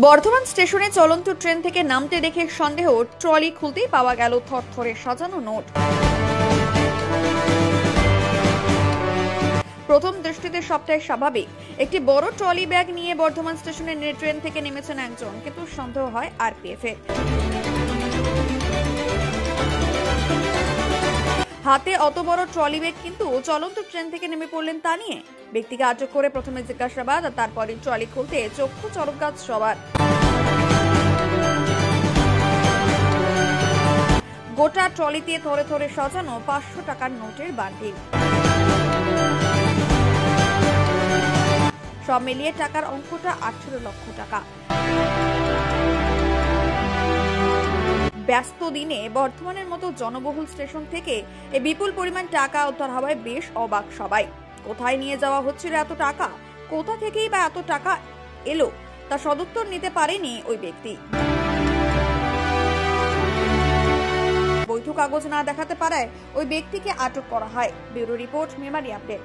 বর্ধমান স্টেশনে চলন্ত ট্রেন থেকে নামতে দেখে সন্দেহ ট্রলি খুলতেই পাওয়া গেল থরথরে সাজানো নোট। প্রথম দৃষ্টিতে সবটাই স্বাভাবিক। একটি বড় ট্রলি ব্যাগ নিয়ে বর্ধমান স্টেশনের ট্রেন থেকে নেমেছেন একজন, কিন্তু সন্দেহ হয় আরপিএফ এর। হাতে অত বড় ট্রলি ব্যাগ, কিন্তু চলন্ত ট্রেন থেকে নেমে পড়লেন তা নিয়ে। ব্যক্তিকে আটক করে প্রথমে জিজ্ঞাসাবাদ আর তারপরে ট্রলি খুলতে চক্ষু চরক গাছ সবার। গোটা ট্রলিতে থরে থরে সাজানো 500 টাকার নোটের বান্ডিল। সব মিলিয়ে টাকার অঙ্কটা 18 লক্ষ টাকা। ব্যস্ত দিনে বর্ধমানের মতো জনবহুল স্টেশন থেকে এই বিপুল পরিমাণ টাকা উদ্ধার হওয়ায় বেশ অবাক সবাই। কোথায় নিয়ে যাওয়া হচ্ছিল এত টাকা, কোথা থেকেই বা এত টাকা এলো, তা সদুত্তর নিতে পারেনি ওই ব্যক্তি। বৈধ কাগজ না দেখাতে পারায় ওই ব্যক্তিকে আটক করা হয়। Bureau report, Memari update.